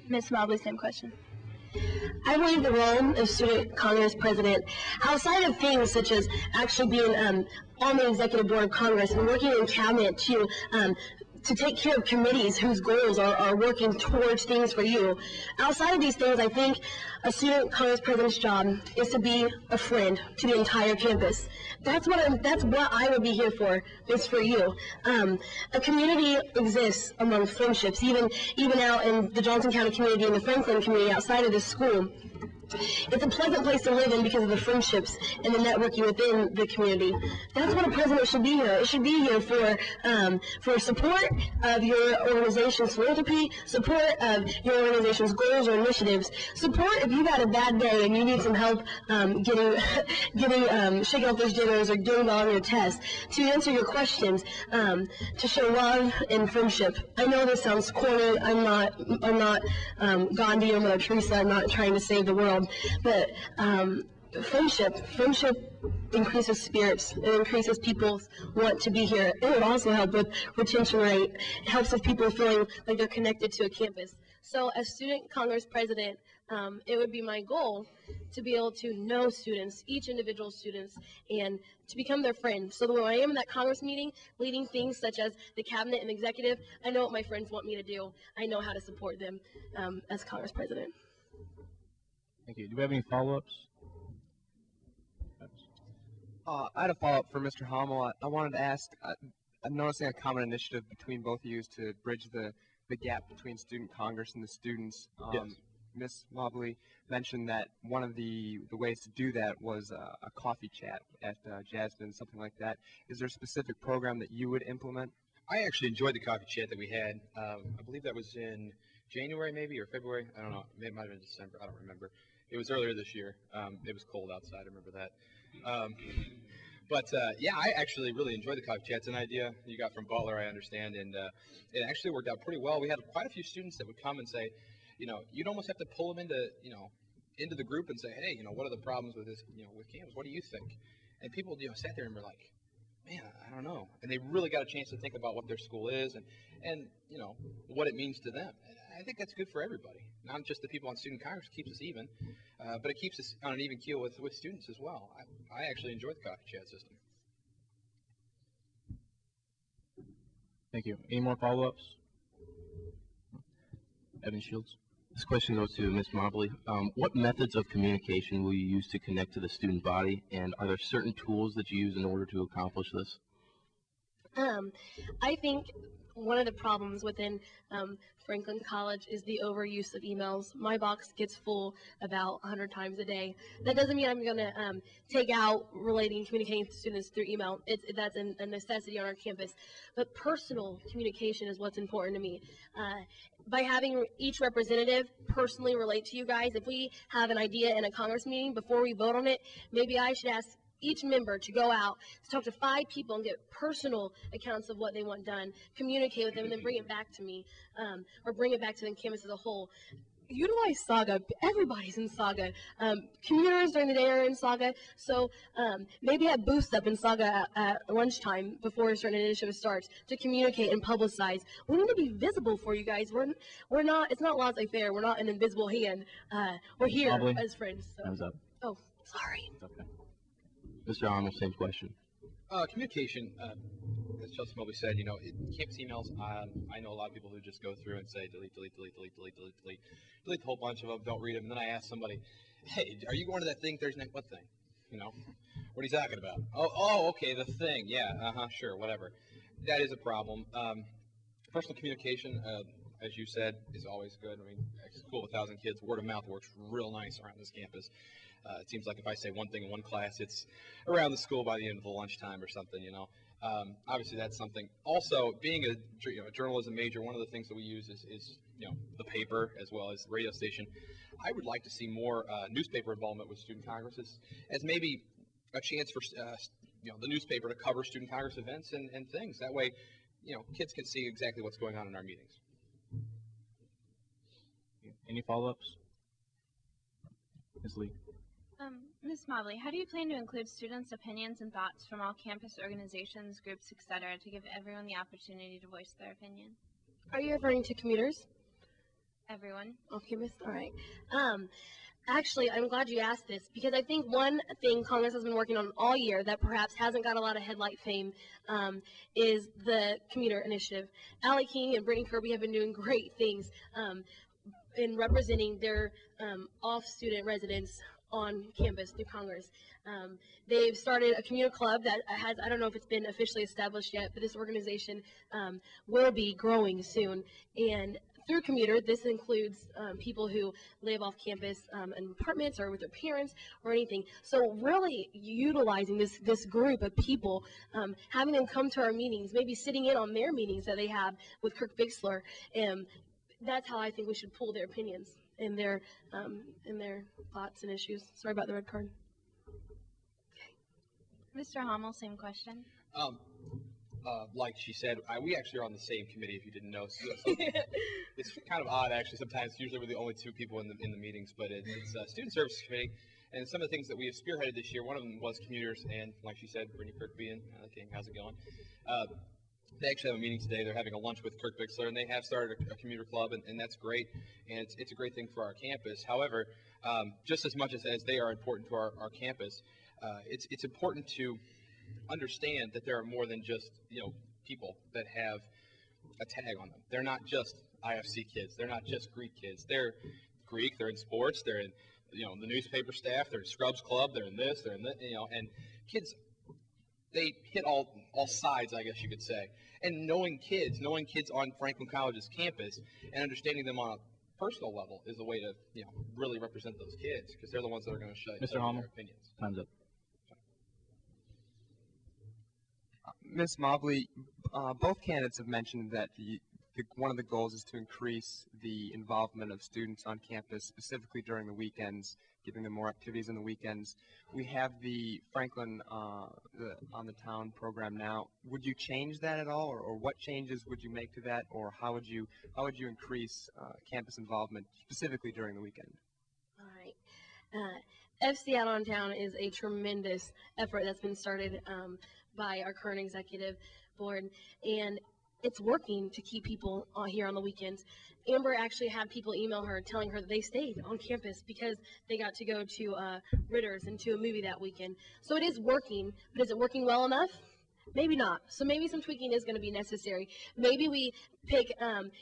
Ms. Mobley, same question. I believe the role of Student Congress President, outside of things such as actually being on the Executive Board of Congress and working in Cabinet to take care of committees whose goals are working towards things for you. Outside of these things, I think a Student Congress President's job is to be a friend to the entire campus. That's what I would be here for, is for you. A community exists among friendships, even out in the Johnson County community and the Franklin community outside of this school. It's a pleasant place to live in because of the friendships and the networking within the community. That's what a president should be here. It should be here for support of your organization's philanthropy, support of your organization's goals or initiatives, support if you've had a bad day and you need some help shaking off those jitters or doing well on your test, to answer your questions, to show love and friendship. I know this sounds corny. I'm not Gandhi or Mother Teresa. I'm not trying to save the world. But friendship increases spirits. It increases people's want to be here. It would also help with retention rate. It helps with people feeling like they're connected to a campus. So as Student Congress President, it would be my goal to be able to know students, each individual students, and to become their friend. So that when I am in that Congress meeting, leading things such as the cabinet and executive, I know what my friends want me to do. I know how to support them as Congress President. Thank you. Do we have any follow-ups? I had a follow-up for Mr. Hommell. I wanted to ask, I'm noticing a common initiative between both of you is to bridge the gap between Student Congress and the students. Yes. Ms. Mobley mentioned that one of the ways to do that was a coffee chat at Jasmine, something like that. Is there a specific program that you would implement? I actually enjoyed the coffee chat that we had. I believe that was in January maybe, or February. I don't know. It might have been December. I don't remember. It was earlier this year. It was cold outside. I remember that. Yeah, I actually really enjoyed the coffee chat. It's an idea you got from Butler, I understand, and it actually worked out pretty well. We had quite a few students that would come and say, you'd almost have to pull them into the group and say, hey, what are the problems with this, with campus? What do you think? And people, sat there and were like, man, I don't know. And they really got a chance to think about what their school is and what it means to them. And I think that's good for everybody, not just the people on Student Congress. It keeps us even, but it keeps us on an even keel with students as well. I actually enjoyed the coffee chat system. Thank you. Any more follow-ups? Evan Shields. This question goes to Ms. Mobley. What methods of communication will you use to connect to the student body, and are there certain tools that you use in order to accomplish this? I think one of the problems within Franklin College is the overuse of emails. My box gets full about 100 times a day. That doesn't mean I'm going to take out communicating to students through email. That's a necessity on our campus. But personal communication is what's important to me. By having each representative personally relate to you guys, if we have an idea in a Congress meeting, before we vote on it, maybe I should ask each member to go out, to talk to 5 people and get personal accounts of what they want done, communicate with them, and then bring it back to me, or bring it back to the campus as a whole. Utilize Saga. Everybody's in Saga. Commuters during the day are in Saga. So maybe have booths up in Saga at lunchtime before a certain initiative starts to communicate and publicize. We need to be visible for you guys. We're not. It's not laissez-faire. We're not an invisible hand. We're here Mobley. as friends. So. Thumbs up. Oh, sorry. It's okay. Mr. Hommell, same question. Communication, as Chelsi Mobley said, campus emails, I know a lot of people who just go through and say delete the whole bunch of them, don't read them, and then I ask somebody, hey, are you going to that thing Thursday night? What thing? What are you talking about? Oh, okay, the thing, yeah, sure, whatever. That is a problem. Personal communication, as you said, is always good. I mean, a school with 1,000 kids, word of mouth works real nice around this campus. It seems like if I say one thing in one class, it's around the school by the end of the lunchtime or something, Obviously, that's something. Also, being a journalism major, one of the things that we use is the paper as well as the radio station. I would like to see more newspaper involvement with Student Congress as maybe a chance for the newspaper to cover Student Congress events and things. That way, kids can see exactly what's going on in our meetings. Any follow-ups? Ms. Lee. Ms. Mobley, how do you plan to include students' opinions and thoughts from all campus organizations, groups, etc., to give everyone the opportunity to voice their opinion? Are you referring to commuters? Everyone. Okay, Miss. All right. Actually, I'm glad you asked this because I think one thing Congress has been working on all year that perhaps hasn't got a lot of headlight fame is the commuter initiative. Allie King and Brittany Kirby have been doing great things in representing their off-student residents on campus through Congress. They've started a commuter club that has, I don't know if it's been officially established yet, but this organization will be growing soon. And through commuter, this includes people who live off campus in apartments or with their parents or anything. So really utilizing this group of people, having them come to our meetings, maybe sitting in on their meetings that they have with Kirk Bixler. That's how I think we should pull their opinions and their thoughts and issues. Sorry about the red card. Mr. Hommell, same question. Like she said, we actually are on the same committee. If you didn't know, so it's kind of odd actually. Sometimes, usually we're the only two people in the meetings, but it's Student Services Committee. And some of the things that we have spearheaded this year, one of them was commuters, and like she said, Brittany Kirkby and King, how's it going? They actually have a meeting today. They're having a lunch with Kirk Bixler, and they have started a commuter club, and that's great, and it's a great thing for our campus. However, just as much as they are important to our campus, it's important to understand that there are more than just people that have a tag on them. They're not just IFC kids. They're not just Greek kids. They're Greek. They're in sports. They're in the newspaper staff. They're in Scrubs Club. They're in this. They're in that. And kids, they hit all sides, I guess you could say. And knowing kids on Franklin College's campus and understanding them on a personal level is a way to really represent those kids because they're the ones that are going to show Mr. Hommell, their opinions. time's up. Ms. Mobley, both candidates have mentioned that one of the goals is to increase the involvement of students on campus, specifically during the weekends, giving them more activities on the weekends. We have the Franklin on the Town program now. Would you change that at all, or what changes would you make to that, or how would you increase campus involvement specifically during the weekend? All right. FC Out on Town is a tremendous effort that's been started by our current executive board, and it's working to keep people here on the weekends. Amber actually had people email her telling her that they stayed on campus because they got to go to Ritter's and to a movie that weekend. So it is working, but is it working well enough? Maybe not. So maybe some tweaking is going to be necessary. Maybe we pick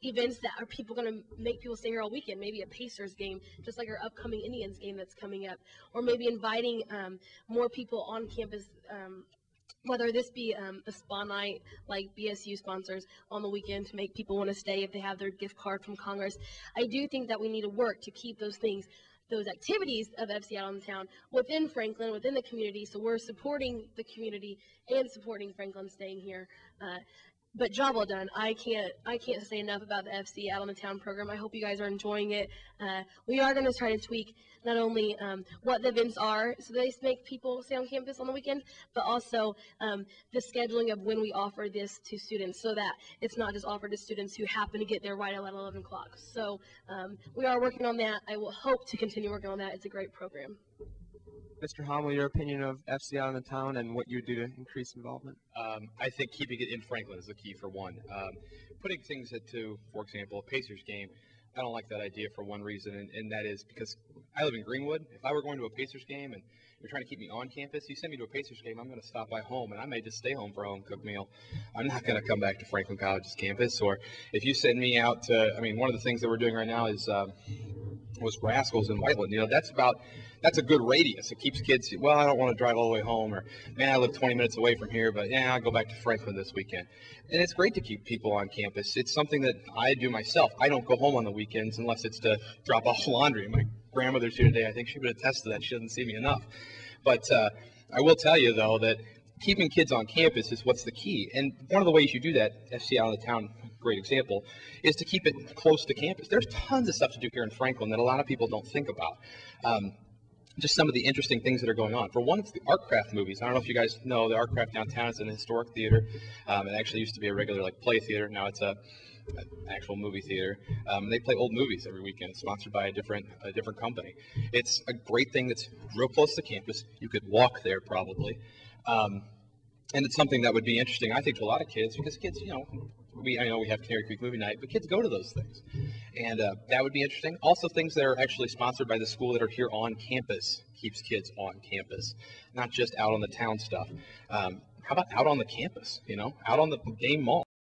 events that are people going to make people stay here all weekend. Maybe a Pacers game, just like our upcoming Indians game that's coming up. Or maybe inviting more people on campus, whether this be a spa night like BSU sponsors on the weekend to make people want to stay if they have their gift card from Congress. I do think that we need to work to keep those things, those activities of FC Out on the Town within Franklin, within the community, so we're supporting the community and supporting Franklin staying here. But job well done. I can't say enough about the FC Out on the Town program. I hope you guys are enjoying it. We are going to try to tweak not only what the events are so they make people stay on campus on the weekend, but also the scheduling of when we offer this to students so that it's not just offered to students who happen to get there right at 11 o'clock. So we are working on that. I will hope to continue working on that. It's a great program. Mr. Hommell, your opinion of FC Out on the Town and what you would do to increase involvement? I think keeping it in Franklin is the key for one. Putting things into, for example, a Pacers game, I don't like that idea for one reason, and that is because I live in Greenwood. If I were going to a Pacers game and you're trying to keep me on campus, you send me to a Pacers game, I'm going to stop by home, and I may just stay home for a home-cooked meal. I'm not going to come back to Franklin College's campus. Or if you send me out to, one of the things that we're doing right now is was Rascals in Whiteland. That's a good radius. It keeps kids, well, I don't want to drive all the way home, or, man, I live 20 minutes away from here, but, yeah, I'll go back to Franklin this weekend. And it's great to keep people on campus. It's something that I do myself. I don't go home on the weekends unless it's to drop off laundry. My grandmother's here today. I think she would attest to that. She doesn't see me enough. But I will tell you, though, that keeping kids on campus is what's the key. And one of the ways you do that, FC Out on the Town, great example, is to keep it close to campus. There's tons of stuff to do here in Franklin that a lot of people don't think about. Just some of the interesting things that are going on. For one, it's the art craft movies. I don't know if you guys know the art craft downtown is an historic theater. It actually used to be a regular play theater. Now it's an actual movie theater. They play old movies every weekend, sponsored by a different company. It's a great thing that's real close to campus. You could walk there probably. And it's something that would be interesting, I think, to a lot of kids because kids, I know we have Canary Creek Movie Night, but kids go to those things, and that would be interesting. Also, things that are actually sponsored by the school that are here on campus keeps kids on campus, not just out on the town stuff. How about out on the campus? You know, out on the game mall.